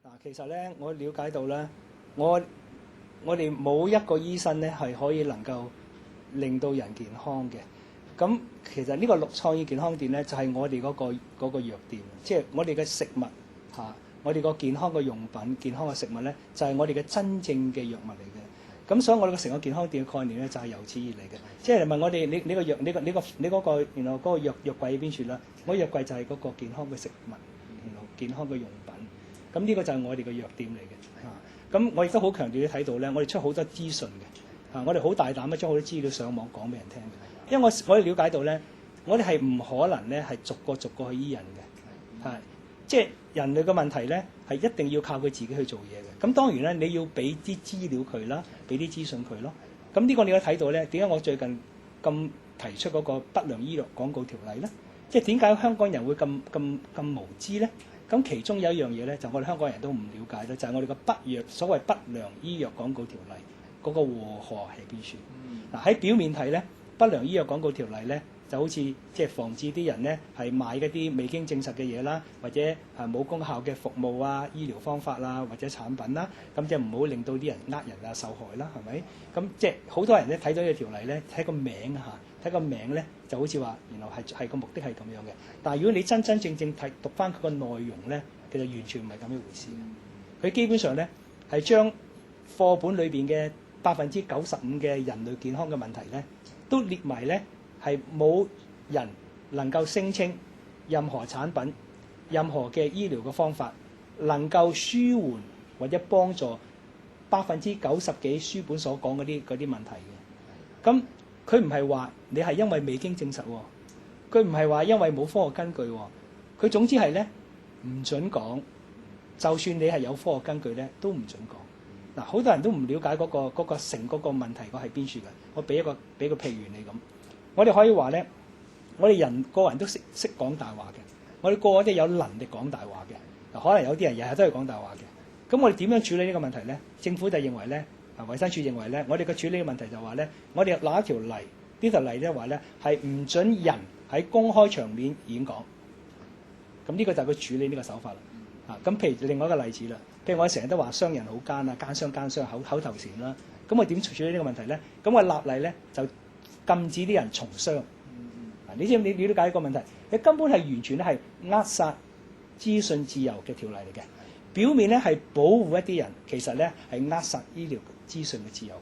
嗱，其實咧，我了解到咧，我哋冇一個醫生咧係可以能夠令到人健康嘅。咁其實呢個創意健康店咧，就係我哋嗰個藥店，即係我哋嘅食物嚇，我哋個健康嘅用品、健康嘅食物咧，就係我哋嘅真正嘅藥物嚟嘅。咁所以我哋嘅成個健康店嘅概念咧，就係由此而嚟嘅。即係問我哋你個藥，你嗰個原來嗰個藥櫃喺邊處啦？我藥櫃就係嗰個健康嘅食物，然後健康嘅用品。咁呢個就係我哋嘅藥店嚟嘅。咁我亦都好強調你睇到咧，我哋出好多資訊嘅。我哋好大膽咧，將好多資料上網講俾人聽嘅。因為我哋了解到咧，我哋係唔可能咧係逐個去醫人嘅。即係人類嘅問題咧，係一定要靠佢自己去做嘢嘅。咁當然咧，你要俾啲資料佢啦，俾啲資訊佢咯。咁呢個你都睇到咧，點解我最近咁提出嗰個不良醫藥廣告條例咧？即係點解香港人會咁無知咧？咁其中有一樣嘢咧，就我哋香港人都唔了解咧，就係我哋個所謂不良醫藥廣告條例嗰個禍害係邊處？嗱，喺表面睇咧，不良醫藥廣告條例咧，就好似即係防止啲人咧係買一啲未經證實嘅嘢啦，或者冇功效嘅服務啊、醫療方法啦或者產品啦，咁即係唔好令到啲人呃人啊受害啦，係咪？咁即係好多人咧睇到呢個條例咧，睇個名睇個名咧就好似話原來係個目的係咁樣嘅。但係如果你真正睇讀翻佢個內容咧，其實完全唔係咁一回事嘅。佢基本上咧係將課本裏邊嘅95%嘅人類健康嘅問題咧，都列埋咧係冇人能夠聲稱任何產品、任何嘅醫療嘅方法能夠舒緩或者幫助90%幾書本所講嗰啲問題嘅。咁佢唔係話你係因為未經證實喎，佢唔係話因為冇科學根據喎，佢總之係咧唔準講。就算你係有科學根據咧，都唔準講。嗱，好多人都唔了解嗰個成嗰個問題個係邊處嘅。我俾個譬如你咁，我哋可以話咧，我哋個人都識講大話嘅，我哋個個都有能力講大話嘅。嗱，可能有啲人日日都係講大話嘅。咁我哋點樣處理呢個問題咧？政府就認為咧，衛生署認為咧，我哋嘅處理嘅問題就話咧，我哋攞一條例，呢條例咧話咧係唔準人喺公開場面演講。咁呢個就係佢處理呢個手法啦。咁譬如另外一個例子啦，譬如我成日都話商人好奸啊，奸商口頭禪啦。咁我點處理呢個問題咧？咁我立例咧就禁止啲人從商。你知唔知你了解一個問題？你根本係完全咧係扼殺資訊自由嘅條例嚟嘅。表面咧係保護一啲人，其實咧係扼殺醫療資訊嘅自由嘅。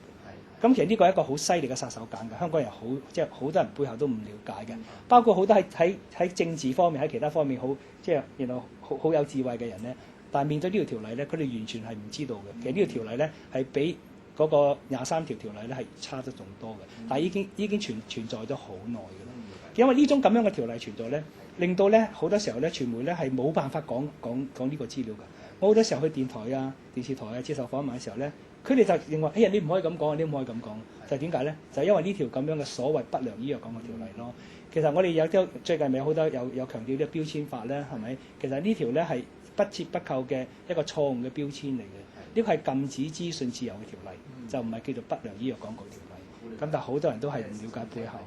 咁其實呢個係一個好犀利嘅殺手鐧嘅。香港人即係好多人背後都唔了解嘅，包括好多喺政治方面、喺其他方面即係好有智慧嘅人咧。但係面對呢條條例咧，佢哋完全係唔知道嘅。其實呢條條例咧係比嗰個23條條例咧係差得仲多嘅。但係已經存在咗好耐嘅啦。因為呢種咁樣嘅條例存在咧，令到咧好多時候咧傳媒咧係冇辦法講呢個資料㗎。我好多時候去電台啊、電視台啊接受訪問嘅時候咧，佢哋就認為：哎呀，你唔可以咁講，你唔可以咁講。就係點解咧？就係因為呢條咁樣嘅所謂不良醫藥廣告條例咯。其實我哋最近咪有好多有強調呢個標籤法咧，係咪？其實呢條咧係不折不扣嘅一個錯誤嘅標籤嚟嘅。呢個係禁止資訊自由嘅條例，就唔係叫做不良醫藥廣告條例。咁但係好多人都係唔了解背後。